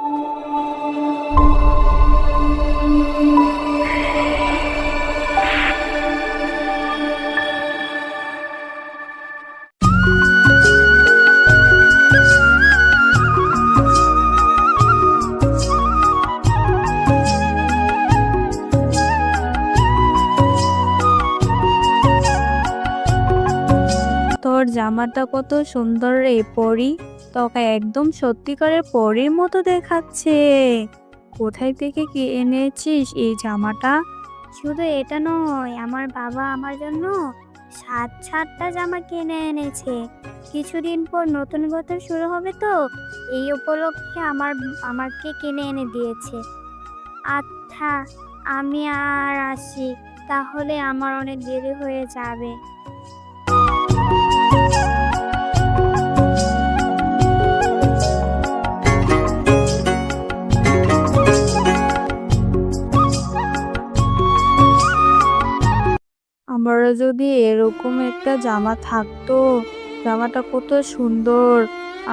তোর জামাটা কত সুন্দর রে পরি, তোকে একদম সত্যিকারের পরীর মতো দেখাচ্ছে। কোথায় থেকে কি এনেছিস এই জামাটা? শুধু এটা নয়, আমার বাবা আমার জন্য সাতটা জামা কিনে এনেছে। কিছুদিন পর নতুন বছর শুরু হবে তো, এই উপলক্ষে আমাকে কিনে এনে দিয়েছে। আচ্ছা, আমি আর আসি, তাহলে আমার অনেক দেরি হয়ে যাবে। আমারও যদি এরকম একটা জামা থাকতো। জামাটা কত সুন্দর।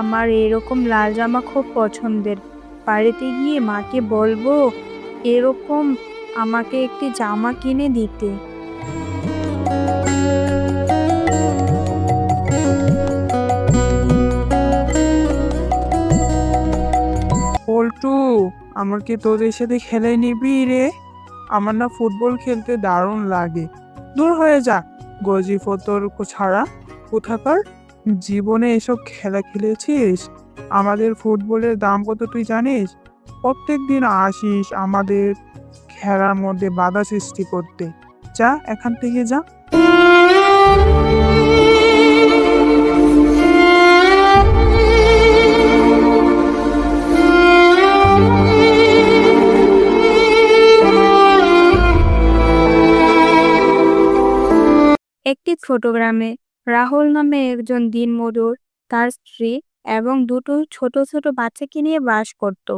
আমার এরকম লাল জামা খুব পছন্দের। বাড়িতে গিয়ে মাকে বলবো এরকম আমাকে একটি জামা কিনে দিতে। পল্টু, আমাকে তোদের সাথে খেলে নিবি রে? আমার না ফুটবল খেলতে দারুণ লাগে। দূর হয়ে যা, গজি ফতর ছাড়া কোথাকার। জীবনে এসব খেলা খেলেছিস? আমাদের ফুটবলের দাম কত তুই জানিস? প্রত্যেক দিন আসিস আমাদের খেলার মধ্যে বাধা সৃষ্টি করতে। যা এখান থেকে যা। একটি ছোট গ্রামে রাহুল নামে একজন দিনমজুর, তার স্ত্রী এবং দুটো ছোট ছোট বাচ্চাকে নিয়ে বাস করত।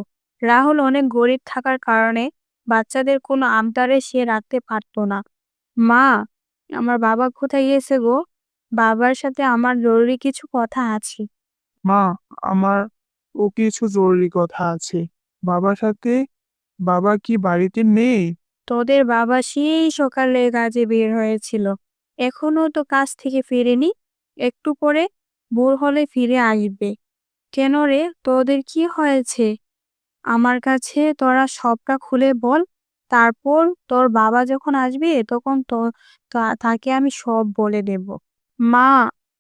রাহুল অনেক গরিব থাকার কারণে বাচ্চাদের কোনো আবদারে সে রাখতে পারতো না। মা, আমার বাবা কোথায় গেছে গো? বাবার সাথে আমার জরুরি কিছু কথা আছে। মা, আমার ও কিছু জরুরি কথা আছে বাবার সাথে। বাবা কি বাড়িতে নেই? তোদের বাবা সেই সকালে কাজে বের হয়েছিল, এখনো তো কাজ থেকে ফেরেনি। একটু পরে ভোর হলে ফিরে আসবে। কেন রে, তোদের কি হয়েছে? আমার কাছে তোরা সবটা খুলে বল। তারপর তোর বাবা যখন আসবে তখন তাকে আমি সব বলে দেব। মা,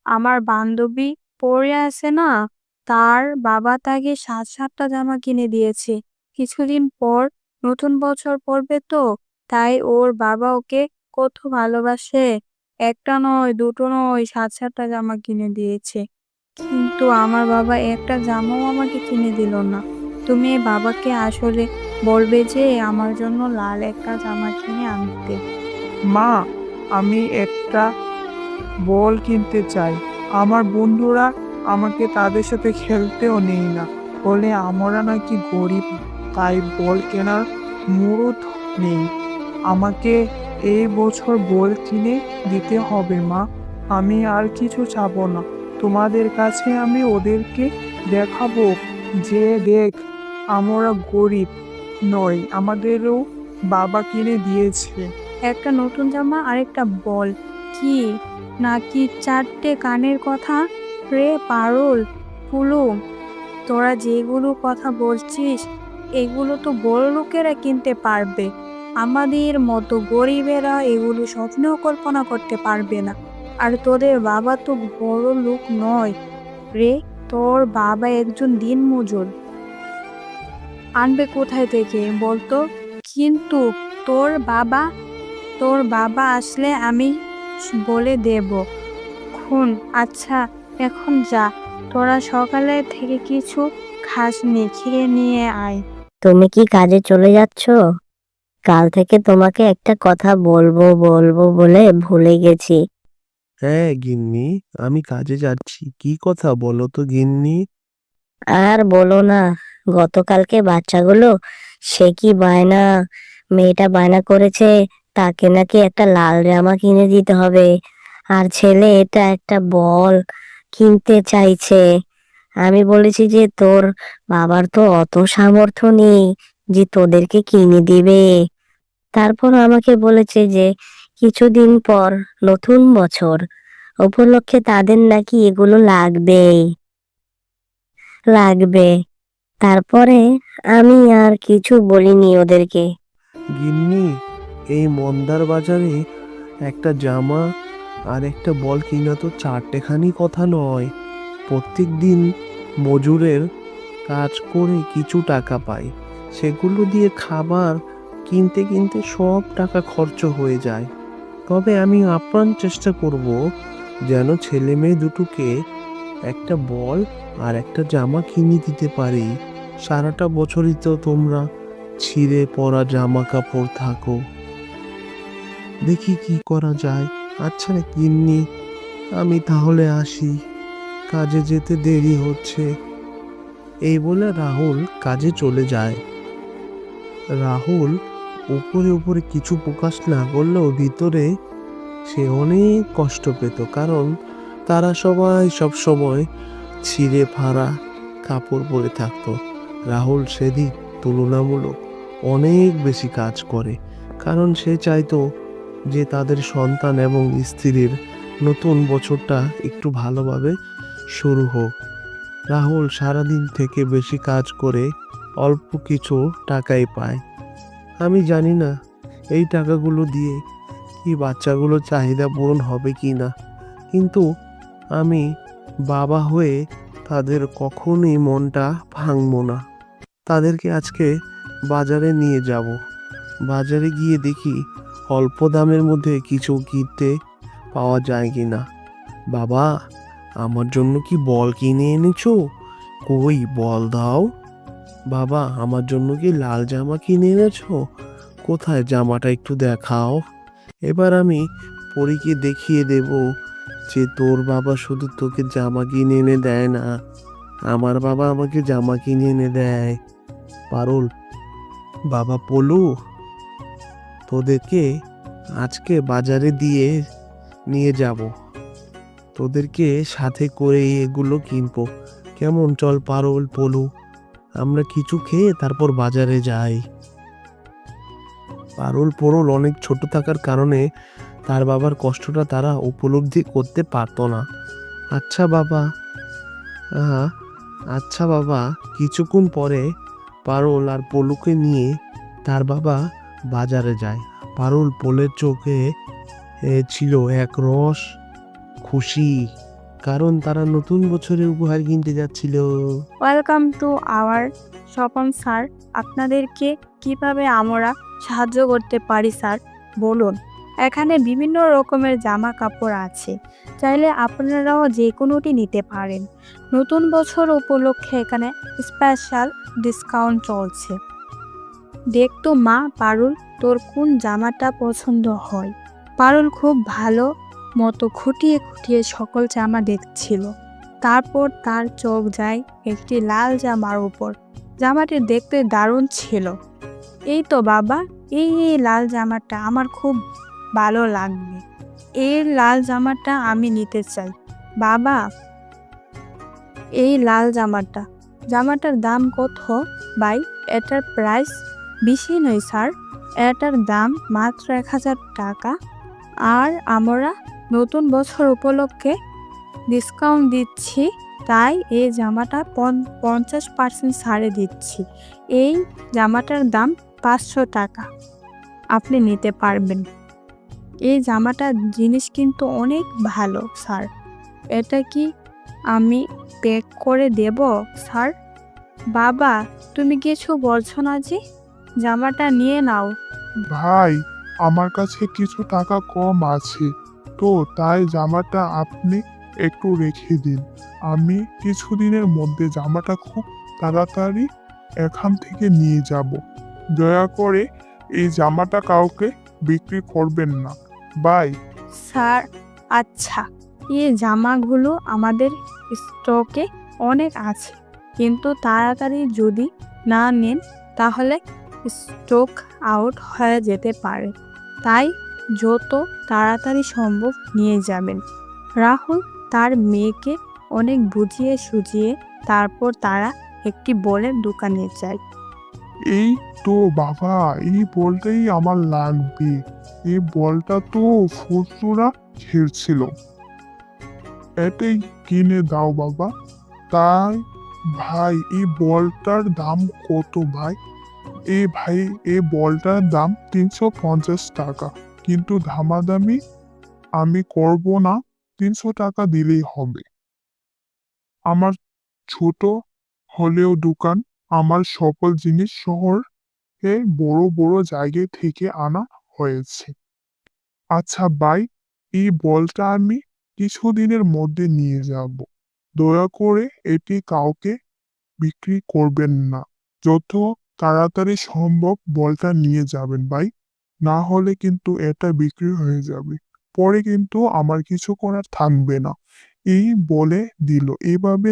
আমার বান্ধবী পড়ে আছে না, তার বাবা তাকে সাতটা জামা কিনে দিয়েছে। কিছুদিন পর নতুন বছর পড়বে তো, তাই ওর বাবা ওকে কত ভালোবাসে। একটা নয়, দুটো নয়, সাতটা জামা কিনে দিয়েছে। কিন্তু আমার বাবা একটা জামাও আমাকে কিনে দিল না। তুমি বাবাকে আসলে বলবে যে আমার জন্য লাল একটা জামা কিনে আনতে। মা, আমি একটা বল কিনতে চাই। আমার বন্ধুরা আমাকে তাদের সাথে খেলতেও নেই না, বলে আমরা নাকি গরিব, তাই বল কেনার মুরুদ নেই। আমাকে এই বছর বল কিনে দিতে হবে মা। আমি আর কিছু চাবো না। তোমাদের কাছে আমি ওদেরকে দেখাবো যে দেখ, আমরা গরিব নই, আমাদেরও বাবা কিনে দিয়েছে। একটা নতুন জামা আর একটা বল, কি নাকি চারটে কানের কথা? রে পারুল, ফুলু, তোরা যেগুলো কথা বলছিস এগুলো তো বড় লোকেরা কিনতে পারবে। আমাদের মতো গরিবেরা এগুলো স্বপ্নেও কল্পনা করতে পারবে না। আর তোদের বাবা তো বড় লোক নয় রে, তোর বাবা একজন দিনমজুর। আনবে কোথায় থেকে বলতো? কিন্তু তোর বাবা তোর বাবা আসলে আমি বলে দেব খুন। আচ্ছা, এখন যা, তোরা সকালে থেকে কিছু খাসনি, খেয়ে নিয়ে আয়। তুমি কি কাজে চলে যাচ্ছ? কাল থেকে তোমাকে একটা কথা বলবো বলবো বলে ভুলে গেছি। হ্যাঁ গিন্নি, আমি কাজে যাচ্ছি। কি কথা বলো তো গিন্নি? আর বলো না, গতকালকে বাচ্চাগুলো সে কি বায়না, মেয়েটা বায়না করেছে তাকে নাকি একটা লাল জামা কিনে দিতে হবে, আর ছেলে এটা একটা বল কিনতে চাইছে। আমি বলেছি যে তোর বাবার তো অত সামর্থ্য নেই যে তোদেরকে কিনে দিবে। তারপর আমাকে বলেছে যে কিছুদিন পর নতুন বছর উপলক্ষে তাদের নাকি এগুলো লাগবে। তারপরে আমি আর কিছু বলিনি ওদেরকে। গিন্নি, এই মন্দার বাজারে একটা জামা আর একটা বল কিনা তো চারটেখানি কথা নয়। প্রত্যেক দিন মজুরের কাজ করে কিছু টাকা পাই, সেগুলো দিয়ে খাবার কিনতে কিনতে সব টাকা খরচ হয়ে যায়। তবে আমি আপ্রাণ চেষ্টা করব যেন ছেলে মেয়ে দুটোকে একটা বল আর একটা জামা কিনে দিতে পারি। সারাটা বছরই তো তোমরা ছিঁড়ে পরা জামা কাপড় থাকো। দেখি কি করা যায়। আচ্ছা গিন্নি, আমি তাহলে আসি, কাজে যেতে দেরি হচ্ছে। এই বলে রাহুল কাজে চলে যায়। রাহুল উপরে উপরে কিছু প্রকাশ না করলেও ভিতরে সে অনেক কষ্ট পেত, কারণ তারা সবাই সব সময় ছিঁড়ে ফাড়া কাপড় পরে থাকতো। রাহুল সেদিক তুলনামূলক অনেক বেশি কাজ করে, কারণ সে চাইতো যে তাদের সন্তান এবং স্ত্রীর নতুন বছরটা একটু ভালোভাবে শুরু হোক। রাহুল সারাদিন থেকে বেশি কাজ করে অল্প কিছু টাকাই পায়। আমি জানি না এই টাকাগুলো দিয়ে কি বাচ্চাগুলোর চাহিদা পূরণ হবে কি না, কিন্তু আমি বাবা হয়ে তাদের কখনোই মনটা ভাঙবো না। তাদেরকে আজকে বাজারে নিয়ে যাব। বাজারে গিয়ে দেখি অল্প দামের মধ্যে কিছু কিনতে পাওয়া যায় কি না। বাবা, আমার জন্য কি বল কিনে এনেছো? কই বল দাও। বাবা, আমার জন্য কি লাল জামা কিনে এনেছো? কোথায় জামাটা একটু দেখাও। এবার আমি পরীকে দেখিয়ে দেব যে তোর বাবা শুধু তোকে জামা কিনে এনে দেয় না, আমার বাবা আমাকে জামা কিনে এনে দেয়। পারুল, বাবা পলু, তোদেরকে আজকে বাজারে দিয়ে নিয়ে যাব, তোদেরকে সাথে করে এগুলো কিনবো। কেমন? চল পারুল, পলু, আমরা কিছু খেয়ে তারপর বাজারে যাই। পারুল পরুল অনেক ছোট থাকার কারণে তার বাবার কষ্টটা তারা উপলব্ধি করতে পারতো না। আচ্ছা বাবা, আহ, আচ্ছা বাবা। কিছুক্ষণ পরে পারুল আর পলুকে নিয়ে তার বাবা বাজারে যায়। পারুল পোলের চোখে ছিল এক রস খুশি, কারণ তারা নতুন বছরের উপহার কিনতে যাচ্ছিল। Welcome to our Swapan sir. আপনাদেরকে কিভাবে আমরা সাহায্য করতে পারি স্যার, বলুন। এখানে বিভিন্ন রকমের জামা কাপড় আছে, চাইলে আপনারাও যে কোনোটি নিতে পারেন। নতুন বছর উপলক্ষে এখানে স্পেশাল ডিসকাউন্ট চলছে। দেখতো মা পারুল, তোর কোন জামাটা পছন্দ হয়। পারুল খুব ভালো মতো খুঁটিয়ে খুঁটিয়ে সকল জামা দেখছিল। তারপর তার চোখ যায় একটি লাল জামার উপর। জামাটি দেখতে দারুণ ছিল। এই তো বাবা, এই লাল জামাটা আমার খুব ভালো লাগবে। এই লাল জামাটা আমি নিতে চাই। বাবা, এই লাল জামাটার দাম কত ভাই? এটার প্রাইস বেশি নয় স্যার, এটার দাম মাত্র 1000 টাকা। আর আমরা নতুন বছর উপলক্ষে ডিসকাউন্ট দিচ্ছি, তাই এই জামাটা 50% ছাড়ে দিচ্ছি। এই জামাটার দাম 500 টাকা, আপনি নিতে পারবেন। এই জামাটার জিনিস কিন্তু অনেক ভালো স্যার। এটা কি আমি প্যাক করে দেব স্যার? বাবা, তুমি কিছু বলছো না যে? জামাটা নিয়ে নাও। ভাই, আমার কাছে কিছু টাকা কম আছে, তো তাই জামাটা আপনি একটু রেখে দিন। আমি কিছুদিনের মধ্যে জামাটা খুব তাড়াতাড়ি এখান থেকে নিয়ে যাব। দয়া করে এই জামাটা কাউকে বিক্রি করবেন না। বাই। স্যার, আচ্ছা, এই জামাগুলো আমাদের স্টকে অনেক আছে, কিন্তু তাড়াতাড়ি যদি না নেন তাহলে স্টক আউট হয়ে যেতে পারে, তাই যত তাড়াতাড়ি সম্ভব নিয়ে যাবেন। রাহুল তার মেয়েকে অনেক বুঝিয়ে সুঝিয়ে তারপর তারা একটি বলের দোকানে যায়। এই তো বাবা, এই বলটাই আমার লাগবে। এই বলটা তো ফুরফুরা খেলছিল, এটাই কিনে দাও বাবা। তাই ভাই, এই বলটার দাম কত ভাই? ভাই, এই বলটার দাম 350 টাকা, কিন্তু দামাদামি আমি করব না, 300 টাকা দিলেই হবে। আমার ছোট হলেও দোকান, আমার সকল জিনিস শহরে বড় বড় জায়গা থেকে আনা হয়েছে। আচ্ছা ভাই, এই বলটা আমি কিছুদিনের মধ্যে নিয়ে যাব। দয়া করে এটি কাউকে বিক্রি করবেন না। যত তাড়াতাড়ি সম্ভব বলটা নিয়ে যাবেন ভাই, না হলে কিন্তু এটা বিক্রি হয়ে যাবে, পরে কিন্তু আমার কিছু করার থাকবে না। এই বলে দিল। এভাবে